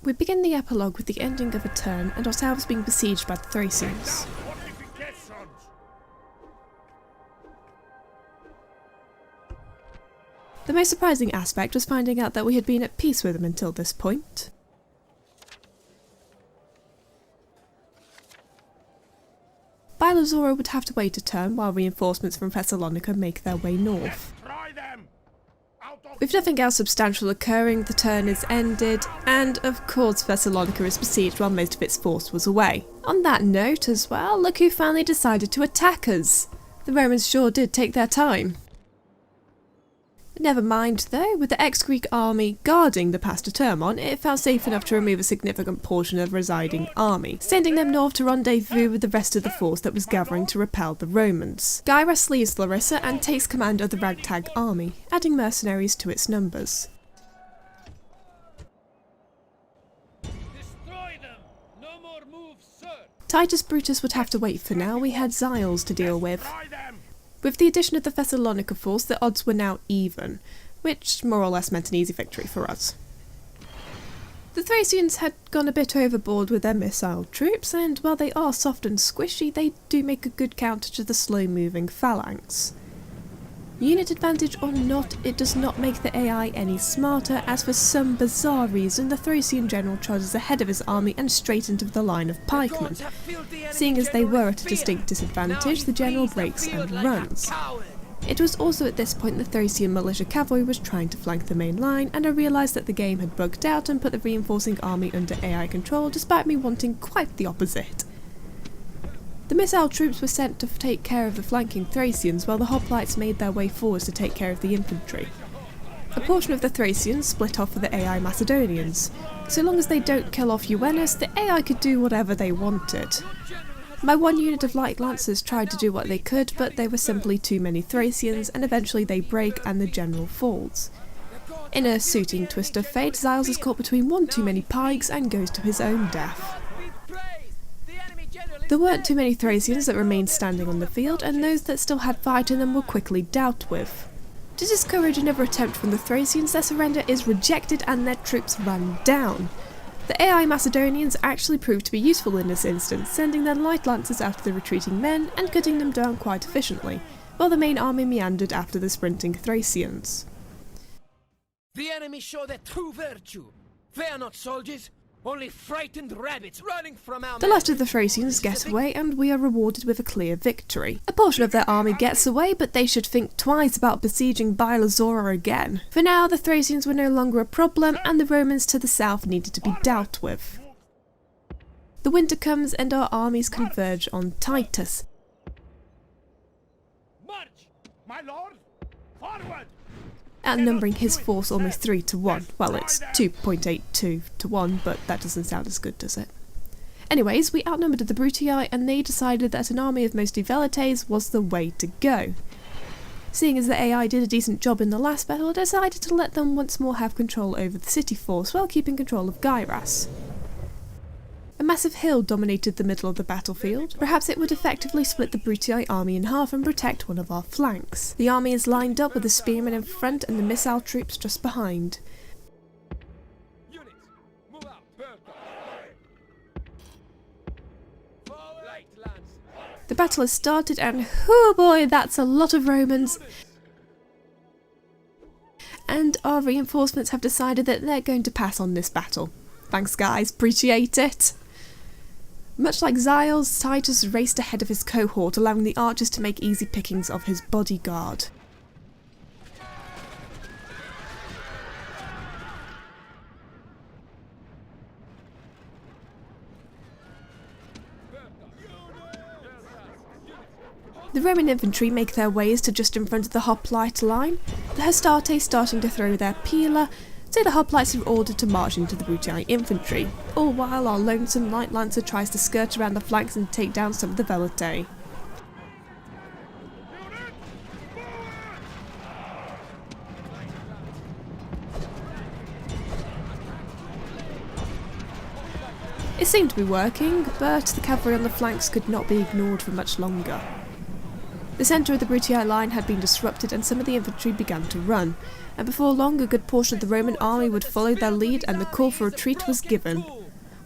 We begin the epilogue with the ending of a turn and ourselves being besieged by the Thracians. The most surprising aspect was finding out that we had been at peace with them until this point. Bylazora would have to wait a turn while reinforcements from Thessalonica make their way north. With nothing else substantial occurring, the turn is ended, and of course Thessalonica is besieged while most of its force was away. On that note as well, look who finally decided to attack us! The Romans sure did take their time. Never mind though, with the ex-Greek army guarding the pass to Termon, it felt safe enough to remove a significant portion of the residing army, sending them north to rendezvous with the rest of the force that was gathering to repel the Romans. Gyras leaves Larissa and takes command of the ragtag army, adding mercenaries to its numbers. Destroy them! No more moves, sir! Titus Brutus would have to wait for now. We had Xiles to deal with. With the addition of the Thessalonica force, the odds were now even, which more or less meant an easy victory for us. The Thracians had gone a bit overboard with their missile troops, and while they are soft and squishy, they do make a good counter to the slow-moving phalanx. Unit advantage or not, it does not make the AI any smarter, as for some bizarre reason the Thracian general charges ahead of his army and straight into the line of pikemen. Seeing as they were at a distinct disadvantage, the general breaks and runs. It was also at this point the Thracian militia cavalry was trying to flank the main line, and I realised that the game had bugged out and put the reinforcing army under AI control, despite me wanting quite the opposite. The missile troops were sent to take care of the flanking Thracians, while the hoplites made their way forwards to take care of the infantry. A portion of the Thracians split off for the AI Macedonians. So long as they don't kill off Euenus, the AI could do whatever they wanted. My one unit of light lancers tried to do what they could, but there were simply too many Thracians, and eventually they break and the general falls. In a suiting twist of fate, Xiles is caught between one too many pikes and goes to his own death. There weren't too many Thracians that remained standing on the field, and those that still had fight in them were quickly dealt with. To discourage another attempt from the Thracians, their surrender is rejected and their troops run down. The AI Macedonians actually proved to be useful in this instance, sending their light lancers after the retreating men and cutting them down quite efficiently, while the main army meandered after the sprinting Thracians. The enemy show their true virtue. They are not soldiers, only frightened rabbits running from our The last of the Thracians get away, and we are rewarded with a clear victory. A portion of their army gets away, but they should think twice about besieging Bylazora again. For now, the Thracians were no longer a problem, and the Romans to the south needed to be dealt with. The winter comes, and our armies converge on Titus. March! My lord! Forward! Outnumbering his force almost 3 to 1. Well, it's 2.82 to 1, but that doesn't sound as good, does it? Anyways, we outnumbered the Brutii, and they decided that an army of mostly Velites was the way to go. Seeing as the AI did a decent job in the last battle, I decided to let them once more have control over the city force while keeping control of Gyras. A massive hill dominated the middle of the battlefield. Perhaps it would effectively split the Brutii army in half and protect one of our flanks. The army is lined up with the spearmen in front and the missile troops just behind. Units, move out! The battle has started, and oh boy, that's a lot of Romans! And our reinforcements have decided that they're going to pass on this battle. Thanks guys, appreciate it! Much like Xiles, Titus raced ahead of his cohort, allowing the archers to make easy pickings of his bodyguard. The Roman infantry make their ways to just in front of the hoplite line, the Hastarte starting to throw their pila, so the hoplites are ordered to march into the Brutii infantry, all while our lonesome light lancer tries to skirt around the flanks and take down some of the Velitae. It seemed to be working, but the cavalry on the flanks could not be ignored for much longer. The centre of the Brutii line had been disrupted and some of the infantry began to run, and before long a good portion of the Roman army would follow their lead and the call for retreat was given.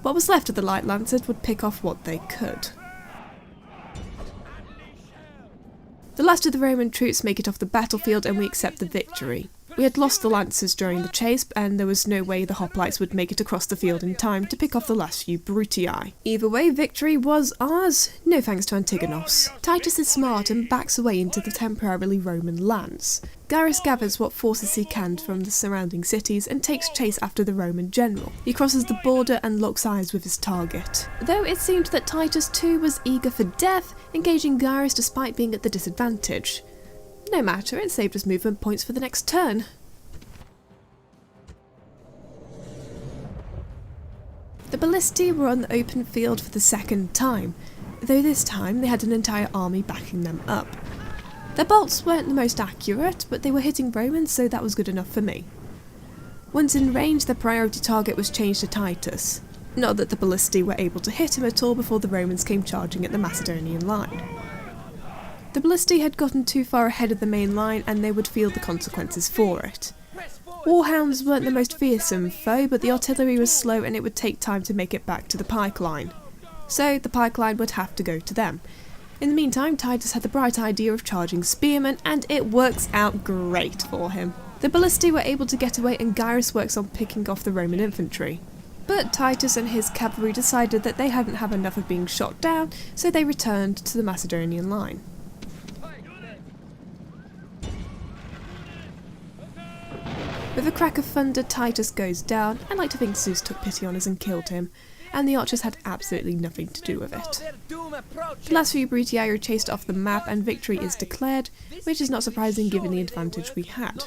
What was left of the light lancers would pick off what they could. The last of the Roman troops make it off the battlefield and we accept the victory. We had lost the lancers during the chase and there was no way the hoplites would make it across the field in time to pick off the last few Brutii. Either way, victory was ours, no thanks to Antigonos. Titus is smart and backs away into the temporarily Roman lands. Gaius gathers what forces he can from the surrounding cities and takes chase after the Roman general. He crosses the border and locks eyes with his target. Though it seemed that Titus too was eager for death, engaging Gaius despite being at the disadvantage. No matter, it saved us movement points for the next turn. The ballistae were on the open field for the second time, though this time they had an entire army backing them up. Their bolts weren't the most accurate, but they were hitting Romans, so that was good enough for me. Once in range, their priority target was changed to Titus. Not that the ballistae were able to hit him at all before the Romans came charging at the Macedonian line. The ballistae had gotten too far ahead of the main line and they would feel the consequences for it. Warhounds weren't the most fearsome foe, but the artillery was slow and it would take time to make it back to the pike line. So the pike line would have to go to them. In the meantime, Titus had the bright idea of charging spearmen and it works out great for him. The ballistae were able to get away and Gaius works on picking off the Roman infantry. But Titus and his cavalry decided that they hadn't had enough of being shot down, so they returned to the Macedonian line. With a crack of thunder, Titus goes down. I like to think Zeus took pity on us and killed him, and the archers had absolutely nothing to do with it. The last few Brutii are chased off the map and victory is declared, which is not surprising given the advantage we had.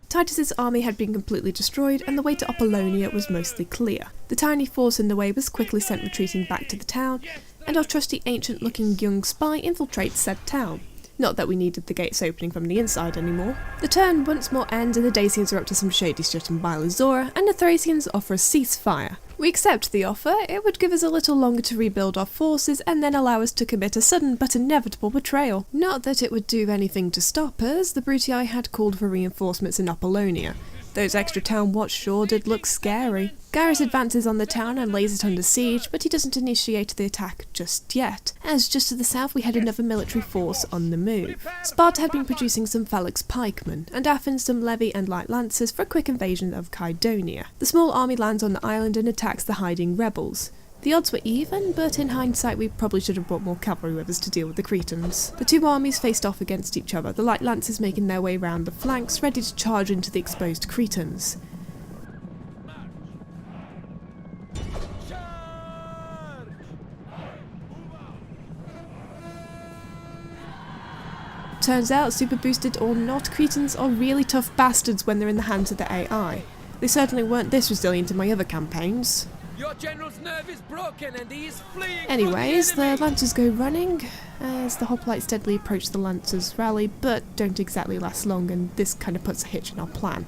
Titus's army had been completely destroyed and the way to Apollonia was mostly clear. The tiny force in the way was quickly sent retreating back to the town, and our trusty ancient-looking young spy infiltrates said town. Not that we needed the gates opening from the inside anymore. The turn once more ends and the Dacians are up to some shady shit in Bylazora, and the Thracians offer a ceasefire. We accept the offer. It would give us a little longer to rebuild our forces and then allow us to commit a sudden but inevitable betrayal. Not that it would do anything to stop us, the Brutii had called for reinforcements in Apollonia. Those extra town watch sure did look scary. Gaius advances on the town and lays it under siege, but he doesn't initiate the attack just yet, as just to the south we had another military force on the move. Sparta had been producing some phalanx pikemen, and Athens some levy and light lancers for a quick invasion of Kydonia. The small army lands on the island and attacks the hiding rebels. The odds were even, but in hindsight we probably should have brought more cavalry with us to deal with the Cretans. The two armies faced off against each other, the light lancers making their way round the flanks, ready to charge into the exposed Cretans. Turns out, super boosted or not, Cretans are really tough bastards when they're in the hands of the AI. They certainly weren't this resilient in my other campaigns. Your general's nerve is broken and he is fleeing. Anyways, the lancers go running as the hoplites steadily approach the lancers' rally, but don't exactly last long, and this kind of puts a hitch in our plan.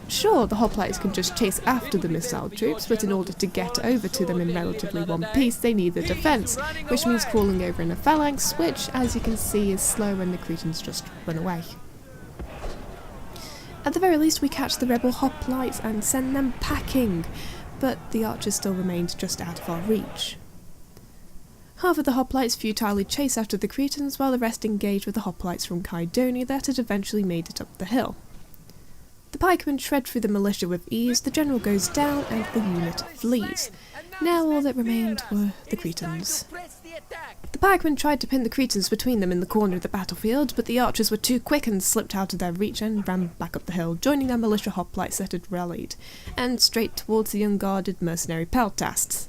Sure, the hoplites can just chase after the missile troops, but in order to get over to them in relatively one piece, they need the defence, which means crawling over in a phalanx, which, as you can see, is slow and the Cretans just run away. At the very least, we catch the rebel hoplites and send them packing, but the archers still remained just out of our reach. Half of the hoplites futilely chase after the Cretans, while the rest engage with the hoplites from Kydonia that had eventually made it up the hill. The pikemen shred through the militia with ease, the general goes down, and the unit flees. Now all that remained were the Cretans. The pikemen tried to pin the Cretans between them in the corner of the battlefield, but the archers were too quick and slipped out of their reach and ran back up the hill, joining their militia hoplites that had rallied, and straight towards the unguarded mercenary peltasts.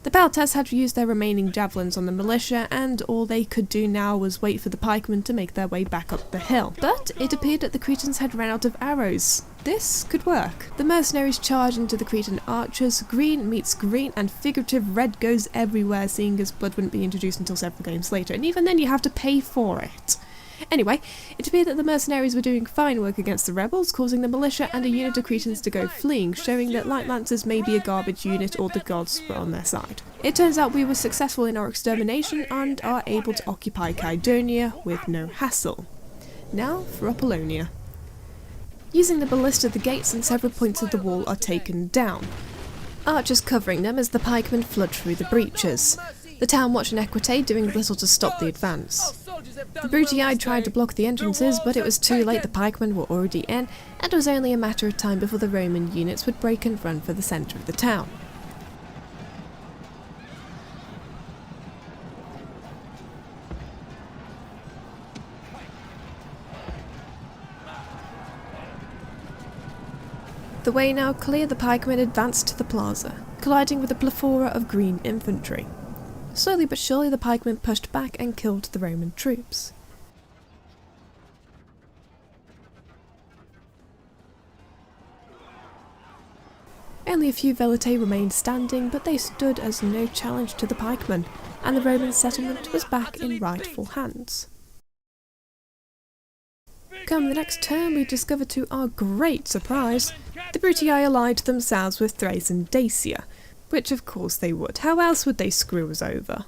The peltasts had used their remaining javelins on the militia, and all they could do now was wait for the pikemen to make their way back up the hill. But it appeared that the Cretans had run out of arrows. This could work. The mercenaries charge into the Cretan archers, green meets green, and figurative red goes everywhere, seeing as blood wouldn't be introduced until several games later, and even then you have to pay for it. Anyway, it appeared that the mercenaries were doing fine work against the rebels, causing the militia and a unit of Cretans to go fleeing, showing that light lancers may be a garbage unit or the gods were on their side. It turns out we were successful in our extermination and are able to occupy Kydonia with no hassle. Now for Apollonia. Using the ballista, the gates and several points of the wall are taken down, archers covering them as the pikemen flood through the breaches. The town watch and Equite doing little to stop the advance. The Brutii tried to block the entrances, but it was too late. The pikemen were already in, and it was only a matter of time before the Roman units would break and run for the centre of the town. The way now clear, the pikemen advanced to the plaza, colliding with a plethora of green infantry. Slowly but surely the pikemen pushed back and killed the Roman troops. Only a few Velitae remained standing, but they stood as no challenge to the pikemen, and the Roman settlement was back in rightful hands. Come the next turn, we discover to our great surprise, the Brutii allied themselves with Thrace and Dacia, which of course they would. How else would they screw us over?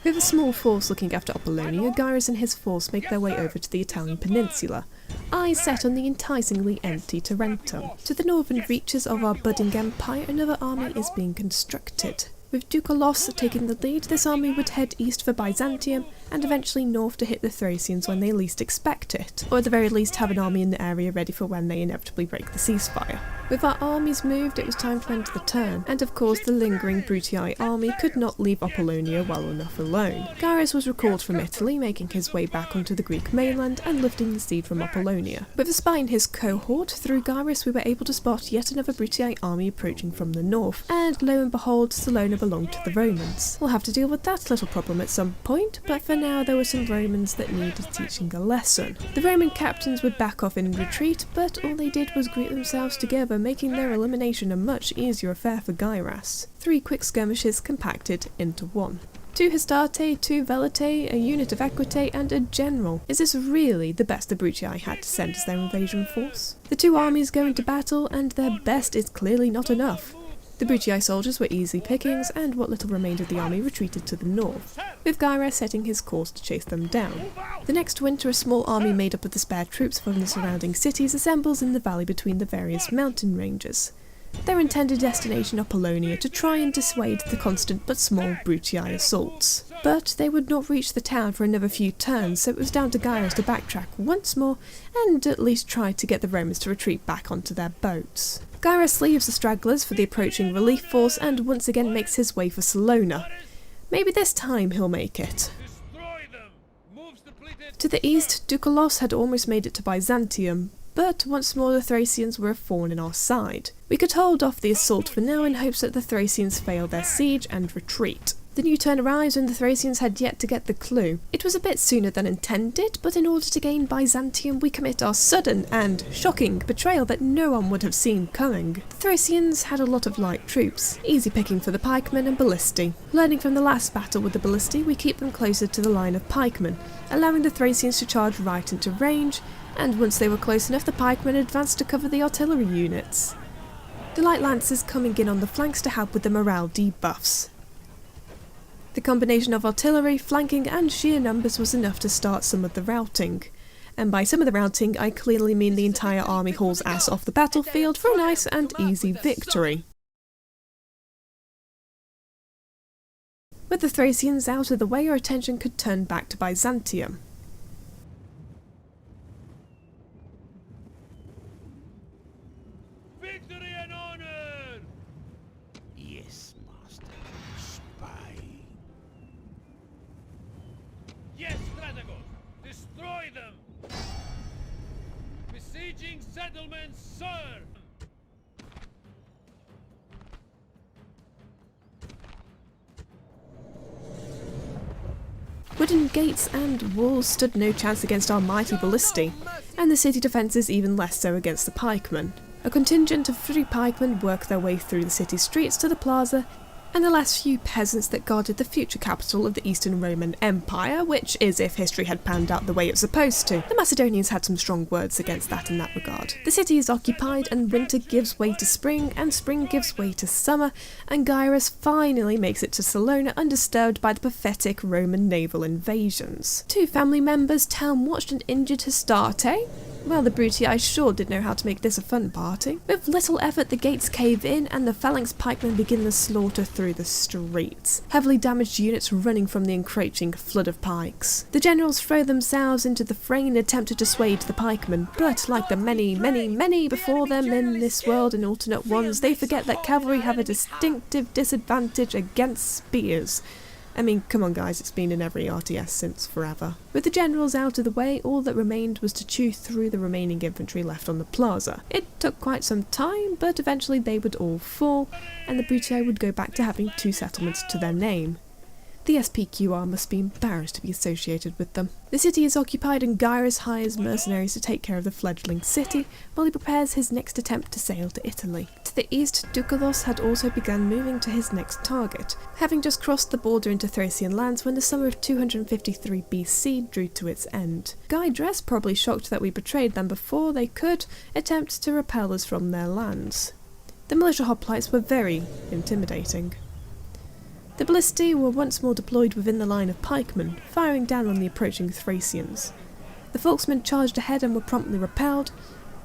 With a small force looking after Apollonia, Gyrus and his force make their way over to the Italian peninsula, eyes set on the enticingly empty Tarentum. To the northern reaches of our budding empire, another army is being constructed. With Doukalos taking the lead, this army would head east for Byzantium and eventually north to hit the Thracians when they least expect it, or at the very least have an army in the area ready for when they inevitably break the ceasefire. With our armies moved, it was time to enter the turn, and of course the lingering Brutii army could not leave Apollonia well enough alone. Gyrus was recalled from Italy, making his way back onto the Greek mainland and lifting the siege from Apollonia. With a spy in his cohort, through Gyrus we were able to spot yet another Brutii army approaching from the north, and lo and behold, Salona belonged to the Romans. We'll have to deal with that little problem at some point, but for now there were some Romans that needed teaching a lesson. The Roman captains would back off in retreat, but all they did was group themselves together, making their elimination a much easier affair for Gyrus. 3 quick skirmishes compacted into one. 2 Hastarte, 2 Velitae, a unit of Equite, and a general. Is this really the best the Brutii had to send as their invasion force? The 2 armies go into battle, and their best is clearly not enough. The Brutii soldiers were easy pickings, and what little remained of the army retreated to the north, with Gyrus setting his course to chase them down. The next winter, a small army made up of the spare troops from the surrounding cities assembles in the valley between the various mountain ranges. Their intended destination Apollonia, to try and dissuade the constant but small Brutii assaults. But they would not reach the town for another few turns, so it was down to Gyrus to backtrack once more and at least try to get the Romans to retreat back onto their boats. Gyrus leaves the stragglers for the approaching relief force and once again makes his way for Salona. Maybe this time he'll make it. To the east, Doukalos had almost made it to Byzantium, but once more the Thracians were a thorn in our side. We could hold off the assault for now in hopes that the Thracians fail their siege and retreat. The new turn arrives when the Thracians had yet to get the clue. It was a bit sooner than intended, but in order to gain Byzantium we commit our sudden and shocking betrayal that no one would have seen coming. The Thracians had a lot of light troops, easy picking for the pikemen and ballistae. Learning from the last battle with the ballistae, we keep them closer to the line of pikemen, allowing the Thracians to charge right into range, and once they were close enough the pikemen advanced to cover the artillery units. The light lancers coming in on the flanks to help with the morale debuffs. The combination of artillery, flanking and sheer numbers was enough to start some of the routing. And by some of the routing, I clearly mean the entire army hauls ass off the battlefield for a nice and easy victory. With the Thracians out of the way, our attention could turn back to Byzantium. Victory and honor! Yes, master. Spy. Yes, Strategos! Destroy them! Besieging settlements, sir! Wooden gates and walls stood no chance against our mighty ballistae, and the city defences even less so against the pikemen. A contingent of 3 pikemen worked their way through the city streets to the plaza, and the last few peasants that guarded the future capital of the Eastern Roman Empire, which is if history had panned out the way it's supposed to. The Macedonians had some strong words against that in that regard. The city is occupied, and winter gives way to spring, and spring gives way to summer, and Gyrus finally makes it to Salona undisturbed by the pathetic Roman naval invasions. 2 family members town-watched and injured Hastarte. Well, the Brutii sure did know how to make this a fun party. With little effort, the gates cave in and the phalanx pikemen begin the slaughter through the streets, heavily damaged units running from the encroaching flood of pikes. The generals throw themselves into the fray and attempt to dissuade the pikemen, but like the many before them in this world and alternate ones, they forget that cavalry have a distinctive disadvantage against spears. I mean, come on guys, it's been in every RTS since forever. With the generals out of the way, all that remained was to chew through the remaining infantry left on the plaza. It took quite some time, but eventually they would all fall, and the Brutii would go back to having 2 settlements to their name. The SPQR must be embarrassed to be associated with them. The city is occupied and Gyrus hires mercenaries to take care of the fledgling city, while he prepares his next attempt to sail to Italy. To the east, Doukalos had also begun moving to his next target, having just crossed the border into Thracian lands when the summer of 253 BC drew to its end. Gydres, probably shocked that we betrayed them before they could, attempt to repel us from their lands. The militia hoplites were very intimidating. The ballistae were once more deployed within the line of pikemen, firing down on the approaching Thracians. The Volksmen charged ahead and were promptly repelled.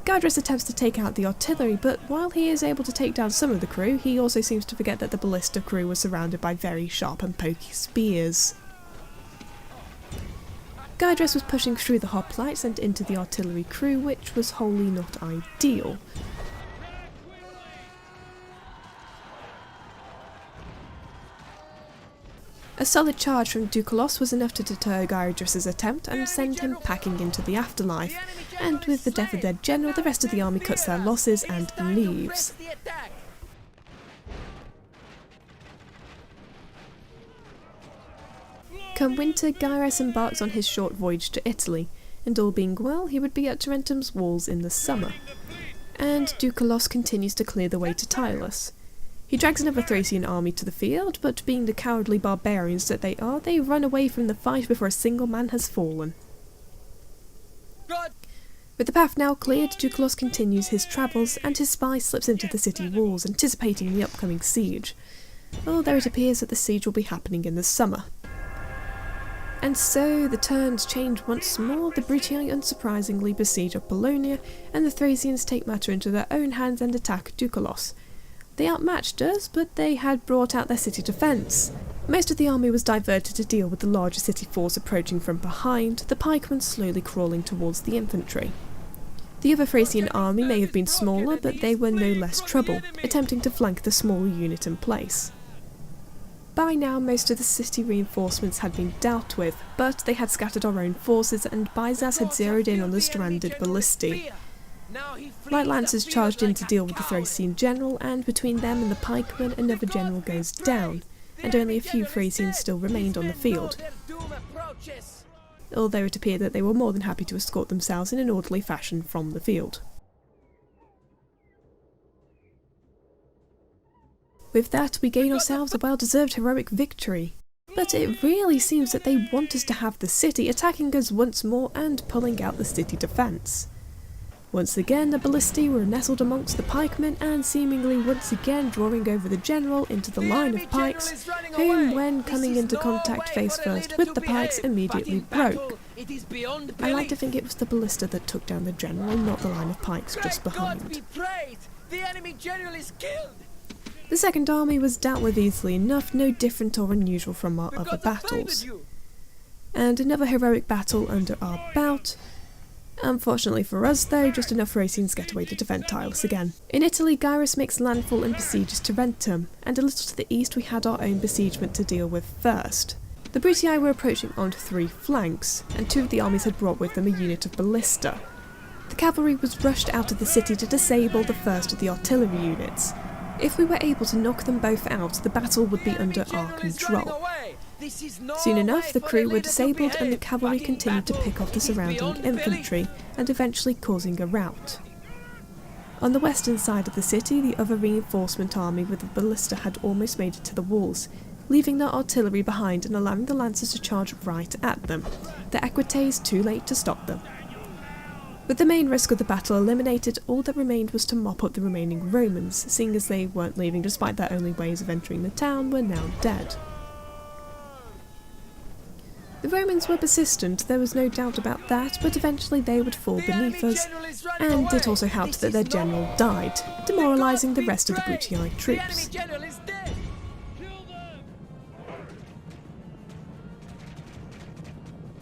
Gydres attempts to take out the artillery, but while he is able to take down some of the crew, he also seems to forget that the ballista crew was surrounded by very sharp and pokey spears. Gydres was pushing through the hoplites and into the artillery crew, which was wholly not ideal. A solid charge from Doukalos was enough to deter Gyrus' attempt and send him packing into the afterlife, and with the death of their general, the rest of the army cuts their losses and leaves. Come winter, Gyrus embarks on his short voyage to Italy, and all being well, he would be at Tarentum's walls in the summer. And Doukalos continues to clear the way to Tylos. He drags another Thracian army to the field, but being the cowardly barbarians that they are, they run away from the fight before a single man has fallen. With the path now cleared, Doukalos continues his travels, and his spy slips into the city walls, anticipating the upcoming siege. Although it appears that the siege will be happening in the summer. And so the turns change once more. The Brutii unsurprisingly besiege Apollonia, and the Thracians take matter into their own hands and attack Doukalos. They outmatched us, but they had brought out their city defence. Most of the army was diverted to deal with the larger city force approaching from behind, the pikemen slowly crawling towards the infantry. The other Thracian army may have been smaller, but they were no less trouble, attempting to flank the smaller unit in place. By now most of the city reinforcements had been dealt with, but they had scattered our own forces and Byzas had zeroed in on the stranded ballistae. Light lancers charged in to deal with the Thracian general, and between them and the pikemen another general goes down, and only a few Thracians still remained on the field, although it appeared that they were more than happy to escort themselves in an orderly fashion from the field. With that, we gain ourselves a well-deserved heroic victory. But it really seems that they want us to have the city, attacking us once more and pulling out the city defence. Once again, the ballistae were nestled amongst the pikemen and seemingly once again drawing over the general into the line of pikes, whom, when coming into contact face first with the pikes, immediately broke. I like to think it was the ballista that took down the general, not the line of pikes just behind. The second army was dealt with easily enough, no different or unusual from our other battles. And another heroic battle under our belt. Unfortunately for us though, just enough Thracians get away to defend Tylos again. In Italy, Gyrus makes landfall and besieges Tarentum, and a little to the east we had our own besiegement to deal with first. The Brutii were approaching on 3 flanks, and 2 of the armies had brought with them a unit of ballista. The cavalry was rushed out of the city to disable the first of the artillery units. If we were able to knock them both out, the battle would be under our control. Soon enough, the crew were disabled and the cavalry continued to pick off the surrounding infantry, and eventually causing a rout. On the western side of the city, the other reinforcement army with the ballista had almost made it to the walls, leaving their artillery behind and allowing the lancers to charge right at them, the equites too late to stop them. With the main risk of the battle eliminated, all that remained was to mop up the remaining Romans, seeing as they weren't leaving despite their only ways of entering the town were now dead. The Romans were persistent, there was no doubt about that, but eventually they would fall beneath us, and it also helped that their general died, demoralising the rest of the Brutii troops.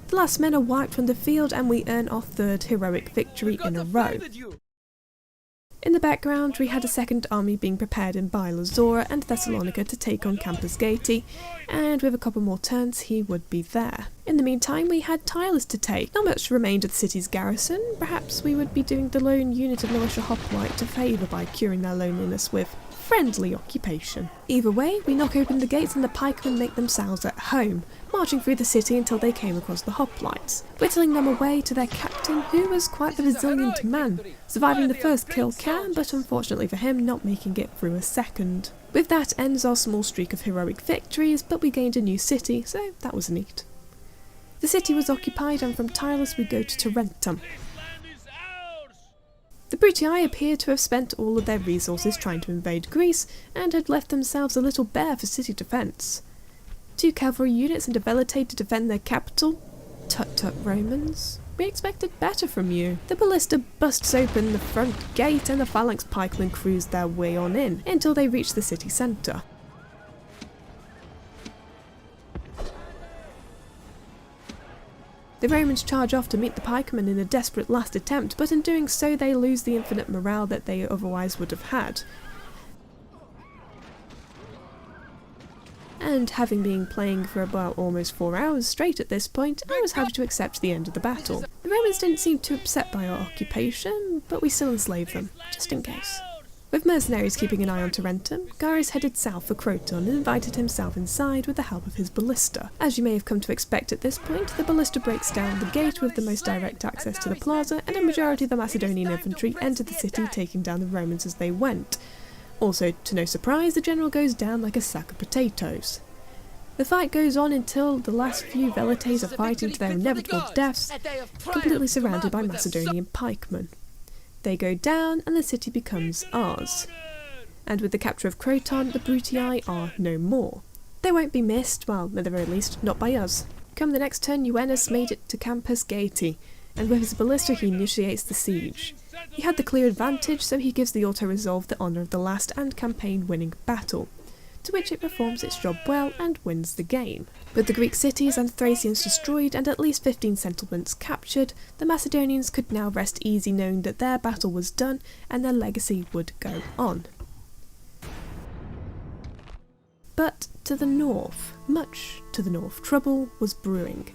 The last men are wiped from the field and we earn our third heroic victory in a row. In the background we had a second army being prepared in Bylazora and Thessalonica to take on Campus Gati, and with a couple more turns he would be there. In the meantime we had Tylus to take. Not much remained of the city's garrison, perhaps we would be doing the lone unit of militia hoplite a favour by curing their loneliness with friendly occupation. Either way, we knock open the gates and the pikemen make themselves at home, marching through the city until they came across the hoplites, whittling them away to their captain, who was quite the resilient man, surviving the first kill cam, but unfortunately for him not making it through a second. With that ends our small streak of heroic victories, but we gained a new city, so that was neat. The city was occupied and from Tylus we go to Tarentum. The Brutii appear to have spent all of their resources trying to invade Greece and had left themselves a little bare for city defence. 2 cavalry units and a veletae to defend their capital? Tut tut Romans. We expected better from you. The ballista busts open the front gate and the phalanx pikemen cruise their way on in until they reach the city centre. The Romans charge off to meet the pikemen in a desperate last attempt, but in doing so they lose the infinite morale that they otherwise would have had. And having been playing for about almost 4 hours straight at this point, I was happy to accept the end of the battle. The Romans didn't seem too upset by our occupation, but we still enslaved them, just in case. With mercenaries keeping an eye on Tarentum, Gaius headed south for Croton and invited himself inside with the help of his ballista. As you may have come to expect at this point, the ballista breaks down the gate with the most direct access to the plaza, and a majority of the Macedonian infantry entered the city, taking down the Romans as they went. Also, to no surprise, the general goes down like a sack of potatoes. The fight goes on until the last few veletaes are fighting to their inevitable deaths, completely surrounded by Macedonian pikemen. They go down and the city becomes ours. And with the capture of Croton, the Brutii are no more. They won't be missed, well, at the very least, not by us. Come the next turn, Euenus made it to Campus Gati, and with his ballista he initiates the siege. He had the clear advantage, so he gives the auto-resolve the honour of the last and campaign-winning battle, to which it performs its job well and wins the game. With the Greek cities and Thracians destroyed and at least 15 settlements captured, the Macedonians could now rest easy knowing that their battle was done and their legacy would go on. But to the north, much to the north, trouble was brewing.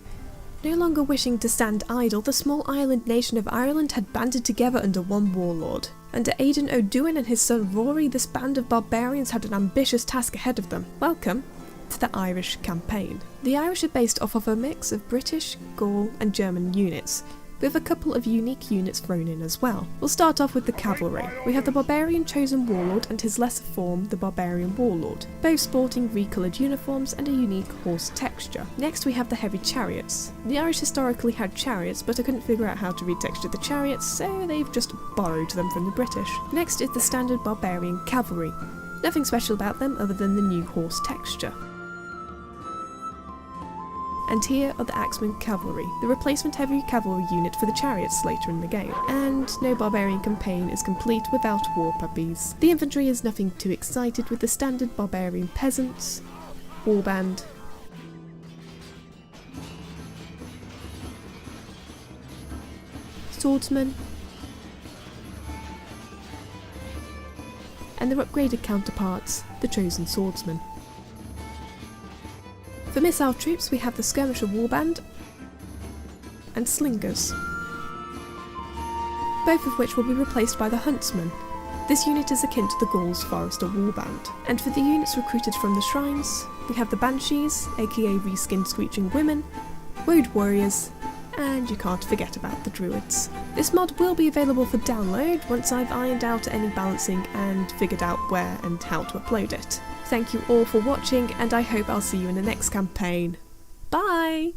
No longer wishing to stand idle, the small island nation of Ireland had banded together under one warlord. Under Aidan O'Doin and his son Rory, this band of barbarians had an ambitious task ahead of them. Welcome to the Irish campaign. The Irish are based off of a mix of British, Gaul and German units, with a couple of unique units thrown in as well. We'll start off with the cavalry. We have the barbarian chosen warlord and his lesser form, the barbarian warlord, both sporting recoloured uniforms and a unique horse texture. Next we have the heavy chariots. The Irish historically had chariots, but I couldn't figure out how to retexture the chariots, so they've just borrowed them from the British. Next is the standard barbarian cavalry. Nothing special about them other than the new horse texture. And here are the Axeman Cavalry, the replacement heavy cavalry unit for the chariots later in the game. And no barbarian campaign is complete without war puppies. The infantry is nothing too excited with the standard barbarian peasants, warband, swordsmen, and their upgraded counterparts, the chosen swordsmen. For missile troops we have the skirmisher warband and slingers, both of which will be replaced by the huntsman. This unit is akin to the Gauls Forester warband. And for the units recruited from the shrines, we have the banshees, aka reskinned screeching women, woad warriors, and you can't forget about the druids. This mod will be available for download once I've ironed out any balancing and figured out where and how to upload it. Thank you all for watching, and I hope I'll see you in the next campaign. Bye!